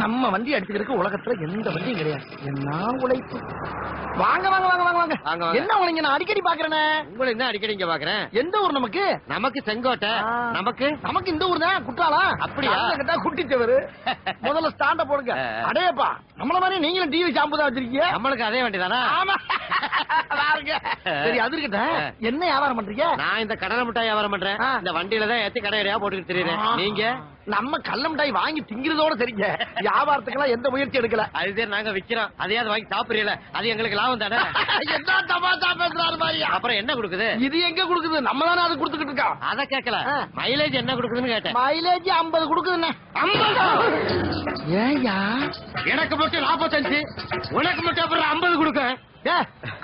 நம்ம வண்டி அடிச்சுக்கிறதுக்கு உலகத்துல எந்த வண்டியும் கிடையாது. என்ன உழைப்பு. வாங்க வாங்க வாங்க வாங்க வாங்க. என்ன உனக்கு நான் அடிக்கடி பாக்குறேனே. உங்களை என்ன அடிக்கடி இங்க பாக்குறேன். எந்த ஊர் நமக்கு? நமக்கு செங்கோட்டை. நமக்கு நமக்கு இந்த ஊர் தான். குற்றாலா? அப்படியா? குட்டிச்சவரு. முதல்ல ஸ்டாண்ட போடுங்க. அடேப்பா, நம்மள மாதிரி நீங்களும் டிவி ஷாம்பு தான் வச்சிருக்கீங்க. நம்மளுக்கு அதே வண்டி தானா? ஆமா. சரி, அது இருக்கட்டும். என்ன வியாபாரம் பண்றீங்க? நான் இந்த கடலை மிட்டாய் வியாபாரம் பண்றேன். இந்த வண்டியில தான் ஏத்தி கடையடையா போட்டுக்கிட்டு தெரியுறேன். நீங்க? நம்ம கள்ள மிட்டாய் வாங்கி திங்கிறதோட சரிங்க. வியாபாரத்துக்கெல்லாம் எந்த முயற்சி எடுக்கல. அதுதான் நாங்க விக்கிறோம். அதையாவது வாங்கி சாப்பிடுறீல, அது எங்களுக்கு லாபம் தானே. என்ன தமாஷா பேசுறாரு பாரு. அப்புறம் என்ன கொடுக்குது? இது எங்க கொடுக்குது? நம்ம தானே அது கொடுத்துக்கிட்டு இருக்கோம். அத கேட்கல, மைலேஜ் என்ன கொடுக்குதுன்னு கேட்டேன். மைலேஜ் 50 கொடுக்குதுண்ணே. 50? ஏயா எனக்கு மட்டும் 45, உனக்கு மட்டும் அப்புறம் 50 கொடுக்க.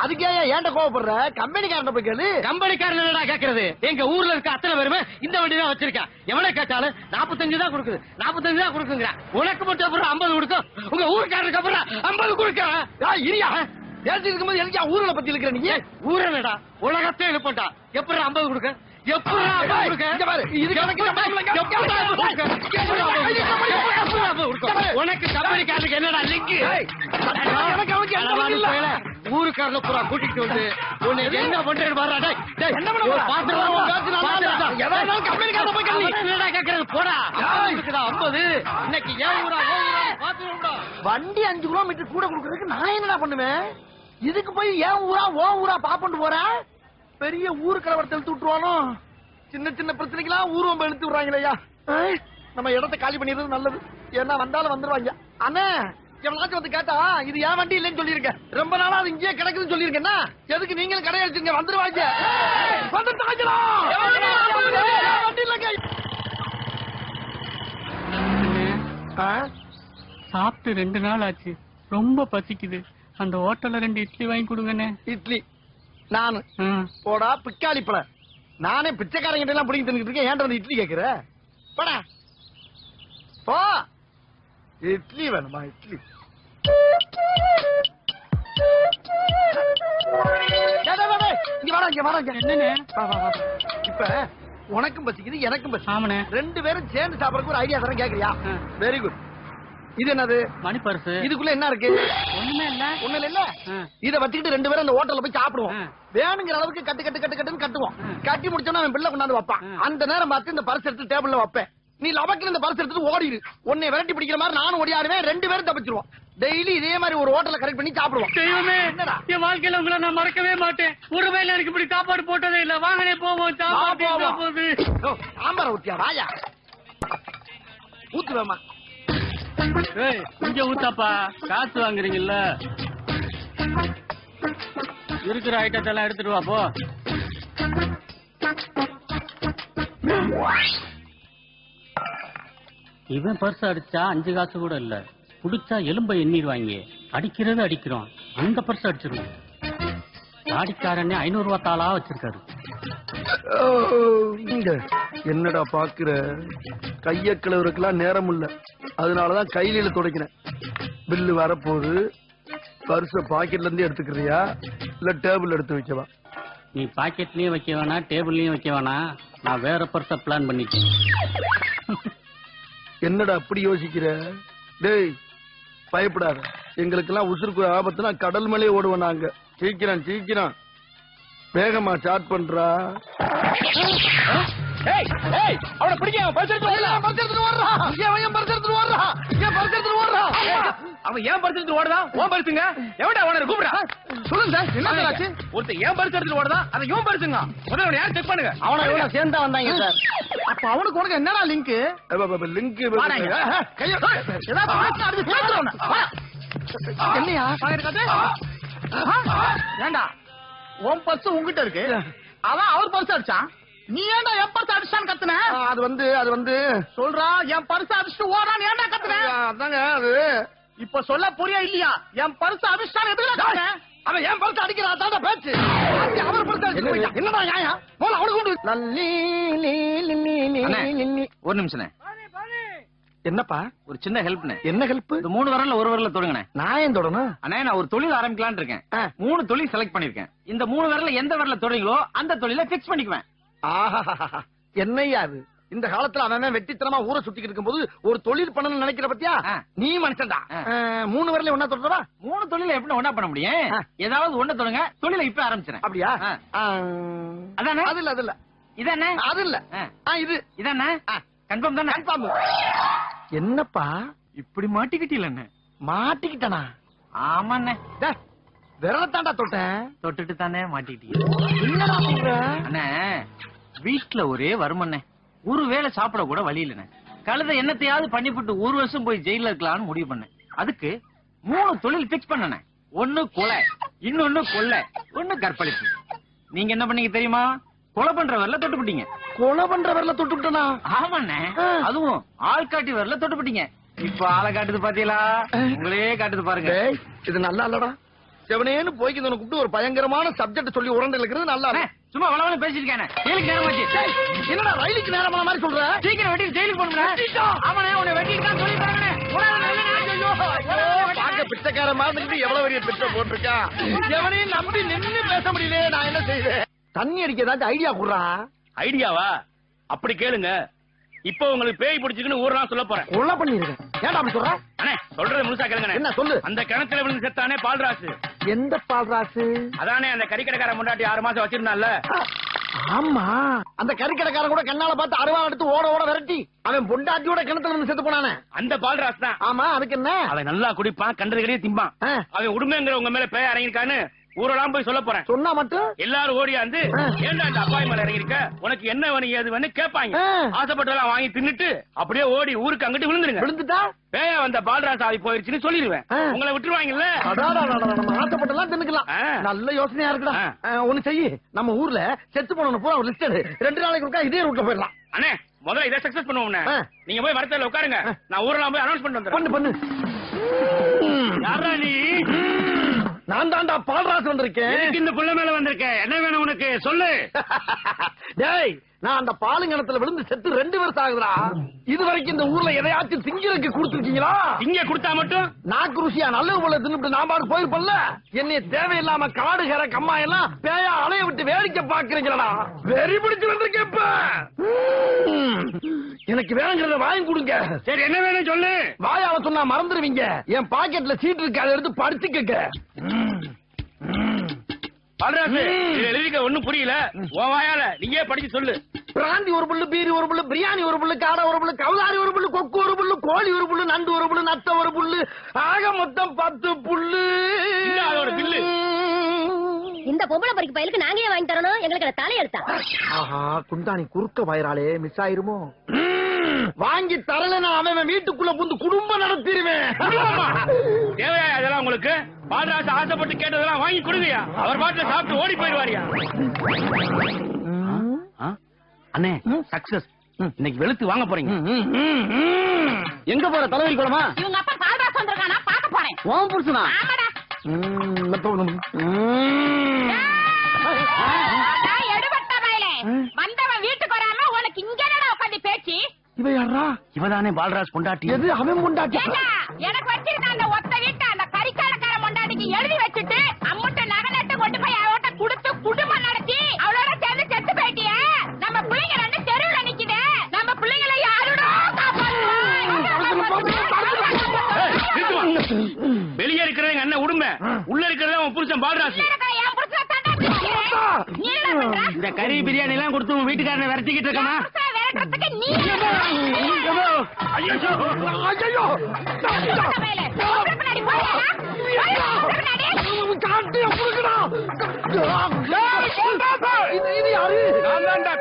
அதுக்கே ஏன்ட கோவப்படுற? கம்பெனிக்காரன் போய் கேளு. கம்பெனிக்காரன் என்னடா கேக்குறது? எங்க ஊர்ல இருக்க அத்தனை பேருமே இந்த வண்டி தான் வச்சிருக்கேன். எவனை கேட்டாலும் 45 தான் கொடுக்குது, 45 தான் கொடுக்குங்க. உனக்கு மட்டும் அப்புறம் 50 கொடுக்கும். உங்க ஊருக்காரருக்கு அப்புறம் 50 கொடுக்க. இரியா பேசிட்டு இருக்கும்போது எனக்கு ஊர்ல பத்தி இருக்கிற நீ. ஊரனடா உலகத்தை எழுப்பட்டா. எப்படி 50 கொடுக்க? எப்படி 50 கொடுக்க? உனக்கு கம்பெனிக்காரனுக்கு என்னடா லிங்க்? ஊருக்காரன பூரா கூட்டிட்டு வந்து உன்னை என்ன பண்றேன்னு பாரு. போடா 50. இன்னைக்கு வண்டி 5 கிலோமீட்டர் கூட கொடுக்கறதுக்கு நான் என்னடா பண்ணுவேன்? இதுக்கு போய் ஏன் ஊரா ஓ ஊரா பாப்பண்டு போறேன். பெரிய ஊரு கலவரத்தை இழுத்து விட்டுருவானோ. சின்ன சின்ன பிரச்சனைக்கெல்லாம் ஊர்வம்பை இழுத்து விடுறாங்களேயா. நம்ம இடத்தை காலி பண்ணிடுறது நல்லது. ஏன்னா வந்தாலும் வந்துருவாங்க. அண்ணா எவனாச்சும் வந்து கேட்டா இது ஏன் வண்டி இல்லைன்னு சொல்லியிருக்கேன். ரொம்ப நாளா அது இங்கேயே கிடக்குதுன்னு சொல்லியிருக்கேன்னா எதுக்கு நீங்களும் கடை அடிச்சுங்க வந்துருவாங்க. வண்டி இல்லைங்க. சாப்பிட்டு 2 நாள் ஆச்சு. ரொம்ப பசிக்குது. அந்த ஹோட்டல்ல 2 இட்லி வாங்கி கொடுங்கண்ணே. இட்லி? நானு போடா பிக்காளி பழ. நானே பிச்சைக்காரங்கிட்ட எல்லாம் பிடிங்கி தின்னுட்டு இருக்கேன். ஏன்டா வந்து இட்லி கேக்குற? போடா போ. இட்லி வேணுமா? இட்லி இங்க வர. என்னண்ணே? இப்ப உனக்கும் பசிக்குது எனக்கும் பசி. ஆமாண்ணே. 2 பேரும் சேர்ந்து சாப்பிடறதுக்கு ஒரு ஐடியா தரேன், கேக்குறியா? Very good. இது என்னது? மணி பர்ஸ். இதுக்குள்ள என்ன இருக்கு? ஒண்ணுமே இல்ல. ஒண்ணுல இல்ல. இத வச்சுக்கிட்டு 2 பேரும் அந்த ஹோட்டல்ல போய் சாப்பிடுவோம். வேணுங்கிற அளவுக்கு கட்டு கட்டு கட்டு கட்டுன்னு கட்டுவோம். கட்டி முடிச்சோன்னா அவன் பிள்ளை கொண்டாந்து வைப்பான். அந்த நேரம் பார்த்து இந்த பர்ஸ் எடுத்து டேபிள்ல வைப்பேன். நீ லபக்கு இந்த பர்ஸ் எடுத்துட்டு ஓடிடு. உன்னை விரட்டி பிடிக்கிற மாதிரி நானும் ஓடி ஆடுவேன். 2 பேரும் தப்பிச்சிருவோம். டெய்லி இதே மாதிரி ஒரு ஹோட்டல்ல கரெக்ட் பண்ணி சாப்பிடுவோம். தெய்வமே, என் வாழ்க்கையில உங்களை நான் மறக்கவே மாட்டேன். ஒரு வேளை எனக்கு இப்படி சாப்பாடு போட்டதே இல்ல. வாங்கனே போவோம். சாம்பார் ஊத்தியா? வாயா ஊத்துவேமா. இங்க ஊத்தாப்பா, காசு வாங்குறீங்கல்ல. இருக்கிற ஐட்டத்தை எல்லாம் எடுத்துட்டு வா போ. இவன் பர்ஸ் அடிச்சா 5 காசு கூட இல்ல. புடிச்சா எலும்பை எண்ணிடுவாங்க. அடிக்கிறது அடிக்கிறோம். அந்த பர்ஸ் அடிச்சிருவோம். தாடிக்காரனே 500 ரூபா தாளா வச்சிருக்காரு. என்னடா பாக்குற? கைய கிளவுறதுக்கெல்லாம் நேரம் இல்ல. அதனாலதான் கையில துடைக்கிறேன். பில்லு வரப்போகுது. பர்ஸ பாக்கெட்ல இருந்து எடுத்துக்கிறியா இல்ல டேபிள் எடுத்து வைக்கவா? நீ பாக்கெட்லயும் வைக்க வேணாம், டேபிள்லயும் வைக்க வேணாம். நான் வேற பர்ஸ பிளான் பண்ணிட்டேன். என்னடா அப்படி யோசிக்கிற? டேய் பயப்படாத. எங்களுக்கெல்லாம் உசுருக்கு ஆபத்துனா கடல் மேலே ஓடுவோம் நாங்க. சீக்கிரம் சீக்கிரம் வேகமா ஸ்டார்ட் பண்றா. அவனை பிடிக்க. அவன் ஏன் பர்ஸ் எடுத்துட்டு ஓடுறான்? உன் பர்சுங்க. எவன்டா அவனை கூப்பிடா? சொல்லுங்க சார், என்ன ஆச்சு? ஒருத்தர் ஏன் பர்ஸ் எடுத்துட்டு ஓடுதான்? அதை இவன் பர்சுங்க. முதல்ல யாரும் செக் பண்ணுங்க. அவனை எவ்வளவு சேர்ந்தா வந்தாங்க சார். அப்ப அவனுக்கு உனக்கு என்னடா லிங்க்? லிங்க் என்னையா ஏண்டா உன் பர்ஸ் உங்ககிட்ட இருக்கு. அவன் அவர் பர்ஸ் அடிச்சான். நீ ஏன்டா என் பர்ஸ் அடிச்சான்னு கத்துன? அது வந்து சொல்றா. என் பர்ஸ் அடிச்சுட்டு ஓடான்னு ஏன்டா கத்துன? அதாங்க அது இப்ப சொல்ல புரியா இல்லையா? என் பர்ஸ் அடிச்சான்னு எதுக்கு கத்துன? அவன் என் பர்ஸ் அடிக்கிறா தான பேச்சு. அவர் பர்ஸ் அடிச்சு என்னடா நியாயம்? போல அவனுக்கு உண்டு. ஒரு நிமிஷம். என்னப்பா? ஒரு சின்ன ஹெல்ப். என்ன ஹெல்ப்? இந்த 3 விரல்ல ஒரு விரல்ல தொடுங்கண்ணே. நான் ஏன் தொடணும்? அண்ணே, நான் ஒரு தொழில் ஆரம்பிக்கலான்னு இருக்கேன். 3 தொழில் செலக்ட் பண்ணிருக்கேன். இந்த 3 விரல்ல எந்த விரல்ல தொடுறீங்களோ அந்த தொழில பிக்ஸ் பண்ணிக்குவேன். என்னையா அது? இந்த காலத்துல அவன் வெட்டித்தனமா ஊரை சுத்திக்கிட்டு இருக்கும்போது ஒரு தொழில் பண்ணணும்னு நினைக்கிற பத்தியா நீ மனுஷன்டா 3 வரல ஒன்னா தொடரவா 3 தொழில எப்படி ஒண்ணா பண்ண முடியும் ஏதாவது ஒண்ணு தொடங்க தொழில இப்ப ஆரம்பிச்சிடறேன் அப்படியா அதானே அது இல்ல இதானே அது இல்ல இது இதானே கன்ஃபார்ம் தானே கன்ஃபார்ம் என்னப்பா இப்படி மாட்டிக்கிட்டீல என்ன மாட்டிக்கிட்டனா ஆமாண்ணே விரலத்தாண்டா தொட்டேன் தொட்டுட்டு தானே மாட்டிக்கிட்டீங்க என்னடா சொல்ற அண்ணே வீட்டுல ஒரே வருமண்ணே ஒரு வேளை சாப்பிட கூட வழி இல்லண்ணே கழுத என்னத்தையாவது பண்ணிவிட்டு 1 வருஷம் போய் ஜெயில இருக்கலாம்னு முடிவு பண்ணேன் அதுக்கு 3 தொழில் பிக்ஸ் பண்ணனே ஒண்ணு கொலை இன்னொன்னு கொள்ளை ஒண்ணு கற்பழிப்பு நீங்க என்ன பண்ணீங்க தெரியுமா கொலை பண்ற வரல தொட்டுப்பிட்டீங்க கொலை பண்ற வரல தொட்டுட்டனா ஆமாண்ணே அதுவும் ஆள் காட்டி வரல தொட்டுப்பிட்டீங்க இப்ப ஆளை காட்டுது பாத்தீங்களா உங்களே காட்டுது பாருங்க இது நல்லா இல்லடா செவனேன்னு போய்க்கு கூப்பிட்டு ஒரு பயங்கரமான சப்ஜெக்ட் சொல்லி உரண்டு இருக்கிறது நல்லா சும்மா வளவள பேசிருக்கேன் ஜெயிலுக்கு நேரமாச்சு என்னடா ரயிலுக்கு நேரமான மாதிரி சொல்ற சீக்கிரம் வெட்டி ஜெயிலுக்கு போகணும் ஆமாண்ணே உன்னை வெட்டிருக்கான்னு சொல்லி பாருங்கண்ணே பாக்க பிச்சைக்கார மாதிரி எவ்வளவு பெரிய பிச்சை போட்டிருக்கா எவனையும் நம்பி நின்னு பேச முடியல நான் என்ன செய்வேன் தண்ணி அடிக்க ஏதாச்சும் ஐடியா குடுறா ஐடியாவா அப்படி கேளுங்க இப்ப உங்களுக்கு பேய் பிடிச்சுன்னு ஊரெல்லாம் சொல்ல போறேன் கொலை பண்ணிருக்கேன் ஏன்டா அப்படி சொல்ற அண்ணே சொல்றது முழுசா கேளுங்க என்ன சொல்லு அந்த கிணத்துல விழுந்து செத்தானே பால்ராசு எந்த பால்ராசு அதானே அந்த கறிக்கடைக்கார முன்னாடி 6 மாசம் வச்சிருந்தான்ல ஆமா அந்த கறிக்கடைக்காரன் கூட கண்ணால பார்த்து அருவா எடுத்து ஓட ஓட விரட்டி அவன் பொண்டாட்டியோட கிணத்துல இருந்து செத்து போனானே அந்த பால்ராஸ் தான் ஆமா அதுக்கு என்ன அவன் நல்லா குடிப்பான் கண்டது கடையே திம்பான் அவன் உடுமைங்கிற உங்க மேல பேய் இறங்கிருக்கான்னு ஊரெல்லாம் போய் சொல்ல போறேன் சொன்னா மட்டும் எல்லாரும் ஓடியாந்து ஏன்டா அந்த அப்பாய் மேல இறங்கிருக்க உனக்கு என்ன வேணும் ஏது வேணும் கேட்பாங்க ஆசைப்பட்டெல்லாம் வாங்கி தின்னுட்டு அப்படியே ஓடி ஊருக்கு அங்கிட்டு விழுந்துருங்க விழுந்துட்டா பேய வந்த பால்ராஸ் ஆவி போயிருச்சுன்னு சொல்லிடுவேன் உங்களை விட்டுருவாங்கல்ல ஆசைப்பட்டெல்லாம் தின்னுக்கலாம் நல்ல யோசனையா இருக்குடா ஒண்ணு செய்யு நம்ம ஊர்ல செத்து போன பூரா ஒரு லிஸ்ட் 2 நாளைக்கு இருக்கா இதே ரூட்ல போயிடலாம் அண்ணே முதல்ல இதை சக்சஸ் பண்ணுவோம் நீங்க போய் வரத்துல உட்காருங்க நான் ஊரெல்லாம் போய் அனௌன்ஸ் பண்ணிட்டு வந்துடுறேன் பண்ணு யாரா நீ நான் தான்டா பால்ராஸ் வந்திருக்கேன் இந்த புள்ள மேல வந்திருக்கேன் என்ன வேணும் உனக்கு சொல்லு டேய் நான் அந்த பாலுங்கணத்துல விழுந்து செத்து 2 வருஷம் ஆகுதுடா இது வரைக்கும் இந்த ஊர்ல எதையாச்சும் திங்கிறதுக்கு கொடுத்துருக்கீங்களா இங்க கொடுத்தா மட்டும் நாக்கு ருசியா நல்ல போல தின்னுட்டு நான் பாட்டு போயிருப்பல்ல என்னைய தேவையில்லாம காடு கரை கம்மா எல்லாம் பேயா அலைய விட்டு வேடிக்கை பாக்குறீங்களா வெறி பிடிச்சு வந்திருக்கேன் இப்ப எனக்கு வேணுங்கிறத வாங்கி கொடுங்க சரி என்ன வேணும் சொல்லு வாயால சொன்னா மறந்துடுவீங்க என் பாக்கெட்ல சீட் இருக்கு அதை எடுத்து படிச்சு கேட்க எழுதிக்க ஒண்ணும் புரியல உன் வாயால நீயே படிச்சு சொல்லு பிராந்தி ஒரு புல்லு பீரி ஒரு புல்லு பிரியாணி ஒரு புல்லு காடை ஒரு புல்லு கவுதாரி ஒரு புல்லு கொக்கு ஒரு புல்லு கோழி ஒரு புல்லு நண்டு ஒரு புல்லு நத்த ஒரு புல்லு ஆக மொத்தம் 10 புல்லு அதோட பில்லு இந்த பொம்பளை பறிக்கு பயிலுக்கு நாங்க ஏன் வாங்கி தரணும் எங்களுக்கு தலையெடுத்தா ஆஹா குண்டானி குறுக்க வயராளே மிஸ் ஆயிருமோ வாங்கி தரலன்னா அவன் வீட்டுக்குள்ள புந்து குடும்பம் நடத்திடுவேன் தேவையா அதெல்லாம் உங்களுக்கு பால்ராசு ஆசைப்பட்டு கேட்டதெல்லாம் வாங்கி கொடுவியா அவர் பாட்டுல சாப்பிட்டு ஓடி போயிடுவாரியா அண்ணே சக்சஸ் இன்னைக்கு வெளுத்து வாங்க போறீங்க எங்க போற தலைவலி குளமா இவங்க அப்பா பால்ராஸ் வந்திருக்கானா பாக்க போறேன் ஓம் புருஷனா எடுபட்ட வயலே வந்தவன் வீட்டுக்கு வராம உனக்கு இங்க உட்காந்து பேச்சு இவ யாரா இவதானே பால்ராஜ் பொண்டாட்டி எது அவன் பொண்டாட்டி எனக்கு வச்சிருக்க அந்த ஒத்த வீட்டை அந்த கறிக்காலக்கார பொண்டாட்டிக்கு எழுதி வச்சுட்டு அம்முட்ட நகை நட்டு கொண்டு போய் அவட்ட கொடுத்து குடும்பம் நடத்தி அவளோட சேர்ந்து செத்து போயிட்டிய நம்ம பிள்ளைங்க 2 தெருவுல நிக்குது நம்ம பிள்ளைங்களை யாரோட வெளியே இருக்கிறது எங்க அண்ணன் உடுமை உள்ள இருக்கிறது அவன் புருஷன் பால்ராஜ் இந்த கறி பிரியாணி எல்லாம் கொடுத்து உன் வீட்டுக்காரனை விரட்டிக்கிட்டு இருக்கானா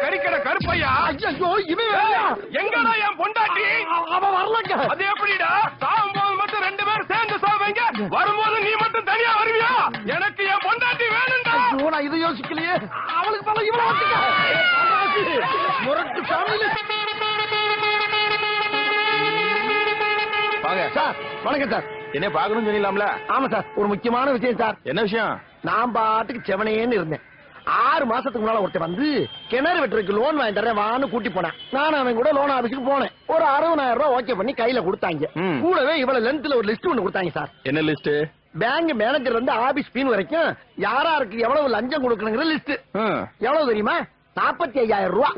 கறிக்கடை கருப்பையா எங்கடா என் பொண்டாட்டி அவன் வரலங்க அது எப்படிடா சாகும் போது மட்டும் 2 பேரும் சேர்ந்து சாவீங்க வரும்போது நீ மட்டும் தனியா வருவியா எனக்கு என் பொண்டாட்டி வேணும்டா நான் இதை யோசிக்கலையே அவளுக்கு பல இவ்வளவு முரட்டு சாமியில சார் வணக்கம் சார் என்ன பாக்கணும்னு சொன்னீங்களாம்ல ஆமா சார் ஒரு முக்கியமான விஷயம் சார் என்ன விஷயம் நான் பாட்டுக்கு செவனேன்னு இருந்தேன் 6 மாசத்துக்கு முன்னால ஒருத்தர் வந்து கிணறு வெட்டுறதுக்கு லோன் வாங்கி தரேன் வான்னு கூட்டி போனேன் நான் அவன் கூட லோன் ஆபீஸுக்கு போனேன் ஒரு 60,000 ரூபாய் ஓகே பண்ணி கையில கொடுத்தாங்க கூடவே இவ்வளவு லென்த்ல ஒரு லிஸ்ட் ஒண்ணு கொடுத்தாங்க சார் என்ன லிஸ்ட் பேங்க் மேனேஜர் வந்து ஆபீஸ் பீன் வரைக்கும் யாராருக்கு எவ்வளவு லஞ்சம் கொடுக்கணுங்கிற லிஸ்ட் எவ்வளவு தெரியுமா 45,000 ரூபாய்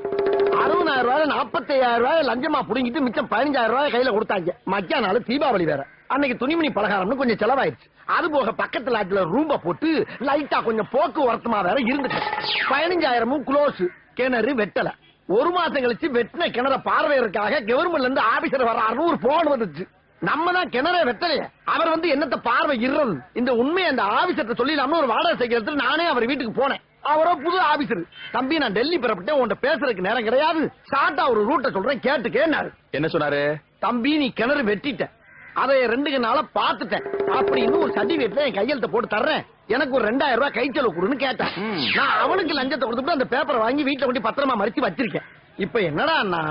60,000 ரூபாய் 45,000 ரூபாய் லஞ்சமா புடுங்கிட்டு மிச்சம் 15,000 ரூபாய் கையில கொடுத்தாங்க. மக்கியா நாள் தீபாவளி வேற. அன்னைக்கு துணிமணி பலகாரம்னு கொஞ்சம் செலவாயிருச்சு. அது போக பக்கத்து லாட்ஜ்ல ரூம்ப போட்டு லைட்டா கொஞ்சம் போக்குவரத்துமா வேற இருந்துச்சு. 15,000 க்ளோஸ். கிணறு வெட்டல. ஒரு மாசம் கழிச்சு வெட்டின கிணற பார்வையறதுக்காக கவர்மெண்ட்ல இருந்து ஆபீசர் வர்றாருன்னு ஒரு போன் வந்துச்சு. நம்ம தான் கிணறே வெட்டலையே. அவர் வந்து என்னத்த பார்வை இறல். இந்த உண்மையை அந்த ஆபீசர்ட்ட சொல்லிடலாம்னு ஒரு வாடகை சைக்கிள் நானே அவர் வீட்டுக்கு போனேன். அவரோ புது ஆபீசர். தம்பி நான் டெல்லி பெறப்பட்டேன், உன்கிட்ட பேசுறதுக்கு நேரம் கிடையாது, ஷார்ட்டா ஒரு ரூட்டை சொல்றேன் கேட்டுக்கேன்னாரு. என்ன சொன்னாரு? தம்பி நீ கிணறு வெட்டிட்ட, அதை 2 நாளா பாத்துட்டேன் அப்படின்னு ஒரு சர்டிபிகேட்ல என் கையெழுத்த போட்டு தர்றேன், எனக்கு ஒரு 2,000 ரூபாய் கைச்செலவு கொடுன்னு கேட்டேன். நான் அவனுக்கு லஞ்சத்தை கொடுத்துட்டு அந்த பேப்பரை வாங்கி வீட்டுல கொண்டு பத்திரமா மறைச்சு வச்சிருக்கேன். இப்ப என்னடான்னா,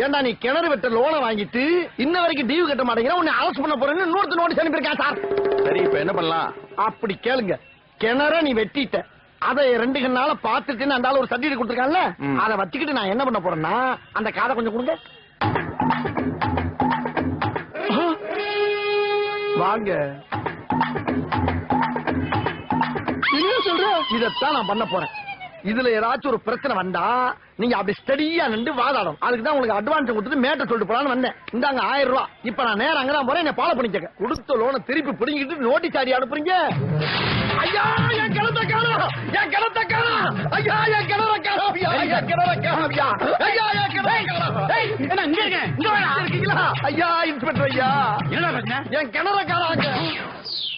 ஏண்டா நீ கிணறு வெட்ட லோனை வாங்கிட்டு இன்ன வரைக்கும் டியூ கட்ட மாட்டேங்கிற, உன்னை அரெஸ்ட் பண்ண போறேன்னு இன்னொருத்த நோட்டீஸ் அனுப்பியிருக்கேன் சார். சரி இப்ப என்ன பண்ணலாம்? அப்படி கேளுங்க. கிணற நீ வெட்டிட்ட, அதை 2 நாளா பாத்துட்டு அந்த ஆளு ஒரு சர்டிபிகேட் கொடுத்துருக்கான்ல, அதை வச்சுக்கிட்டு நான் என்ன பண்ண போறேன்னா, அந்த காதை கொஞ்சம் கொடுங்க. வாங்க. என்ன சொல்ற? இதத்தான் நான் பண்ண போறேன். இதுல ஏதாச்சும் ஒரு பிரச்சனை வந்தா நீங்க அப்படி ஸ்டடியா நின்று வாதாடும். அதுக்கு தான் உங்களுக்கு அட்வான்ஸ் கொடுத்துட்டு மேட்டர் சொல்லிட்டு போலான்னு வந்தேன். இந்தாங்க 1000 ரூபாய். இப்ப நான் நேரம் அங்கதான் போறேன், என்ன ஃபாலோ பண்ணிக்க. கொடுத்த லோனை திருப்பி பிடிங்கிட்டு நோட்டீஸ் ஆடி அனுப்புறீங்க. ஐயா என் கிணத்த காணோம், என் கிணத்த காணோம், ஐயா என் கிணற காணோம், ஐயா என் கிணற காணோம், ஐயா என் கிணற காணோம். என்ன இங்க இருக்க? இங்க வாடா. இருக்கீங்களா? ஐயா இன்ஸ்பெக்டர் ஐயா, என்ன பிரச்சனை? என் கிணற காணாங்க.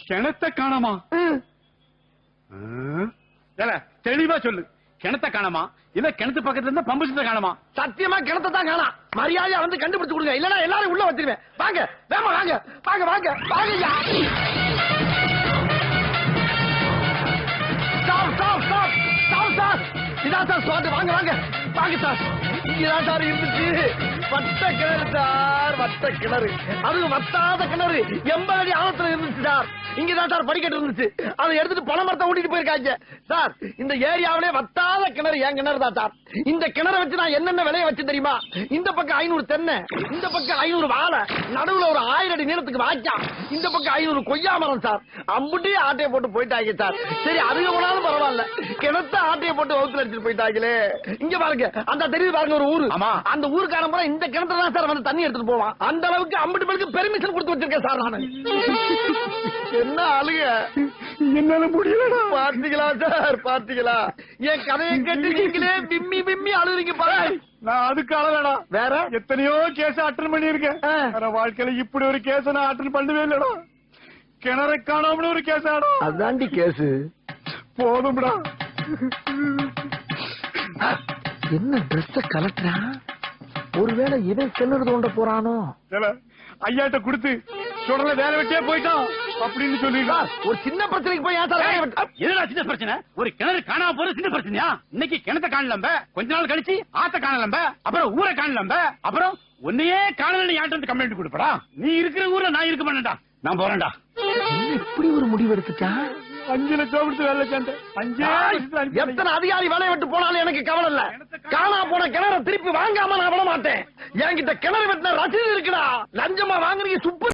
கிணத்த காணாமா? தெளிவா சொல்லு. கிணத்த காணாமா இல்ல கிணத்து பக்கத்துல இருந்து பம்பு செட்ட காணாமா? சத்தியமா கிணத்தை தான் காணாம். மரியாதையா வந்து கண்டுபிடிச்சு கொடுங்க, இல்லன்னா எல்லாரும் உள்ள வச்சிருவேன். வாங்க வேமா வாங்க வாங்க வாங்க வாங்க. Stop stop stop stop sir. இதான் சார் ஸ்பாட். வாங்க வாங்க வாங்க சார். இங்கதான் சார் இருந்துச்சு வட்ட கிணறு சார், வட்ட கிணறு. அது வத்தாத கிணறு 80 அடி ஆழத்துல இருந்துச்சு சார். இங்கதான் சார் படிக்கட்டு இருந்துச்சு, அதை எடுத்துட்டு பணமரத்தை ஓட்டிட்டு போயிருக்காங்க சார். இந்த ஏரியாவிலே வத்தாத கிணறு என் கிணறு தான் சார். இந்த கிணறை வச்சு நான் என்னென்ன விலைய வச்சு தெரியுமா? இந்த பக்கம் 500 தென்னை, இந்த பக்கம் 500 வாழை, நடுவுல ஒரு 1000 அடி நீளத்துக்கு வாய்க்கா, இந்த பக்கம் 500 கொய்யா மரம் சார். அம்புட்டி ஆட்டையை போட்டு போயிட்டாங்க சார். சரி அதுக்கு போனாலும் பரவாயில்ல, கிணத்த ஆட்டையை போட்டு வகுத்துல அடிச்சுட்டு போயிட்டாங்களே. இங்க பாருங்க, அந்த தெரியுது பாருங்க ஒரு ஊரு. அந்த ஊருக்காரன் பூரா இந்த கிணத்துல தான் சார் வந்து தண்ணி எடுத்துட்டு போவான். அந்த அளவுக்கு அம்புட்டு பேருக்கு பெர்மிஷன் கொடுத்து வச்சிருக்கேன் சார் நானு. என்ன அழுக, என்னால முடியல. பாத்தீங்களா சார், பாத்தீங்களா? என் கதையை கேட்டு நீங்களே பிம்மி பிம்மி அழுறீங்க பாரு. நான் அதுக்கு அழகடா, வேற எத்தனையோ கேஸ் அட்டன் பண்ணிருக்கேன். வாழ்க்கையில இப்படி ஒரு கேஸ் நான் அட்டன் பண்ணவே இல்லடா. கிணறை காணாமனு ஒரு கேஸ் ஆடா. அதாண்டி கேஸ். போதும்டா. என்ன ட்ரெஸ் கலட்டுறா? ஒருவேளை இவன் கிணறு தோண்ட போறானோ? ஐயாட்ட கொடுத்து தொடர்ல வேலை வெட்டியே போயிட்டான் அப்படின்னு சொல்லிடா. ஒரு சின்ன பிரச்சனைக்கு போய் ஏன் சார்? என்னடா சின்ன பிரச்சனை? ஒரு கிணறு காணாம போற சின்ன பிரச்சனையா? இன்னைக்கு கிணத்த காணலம்ப, கொஞ்ச நாள் கழிச்சு ஆத்த காணலம்ப, அப்புறம் ஊரை காணலம்ப, அப்புறம் உன்னையே காணல யார்ட்ட கம்ப்ளைண்ட் கொடுப்படா. நீ இருக்கிற ஊர்ல நான் இருக்க மாட்டேன்டா, நான் போறேன்டா. இப்படி ஒரு முடிவு எடுத்துட்டா? 5 லட்சம் கொடுத்து வேலை சேர்ந்தேன். எத்தனை அதிகாரி வேலையை விட்டு போனாலும் எனக்கு கவலை இல்ல. காணா போன கிணற திருப்பி வாங்காம நான் விட மாட்டேன். என்கிட்ட கிணறு வெட்டின ரசீது இருக்குடா. லஞ்சமா வாங்குறீங்க சுப்பு.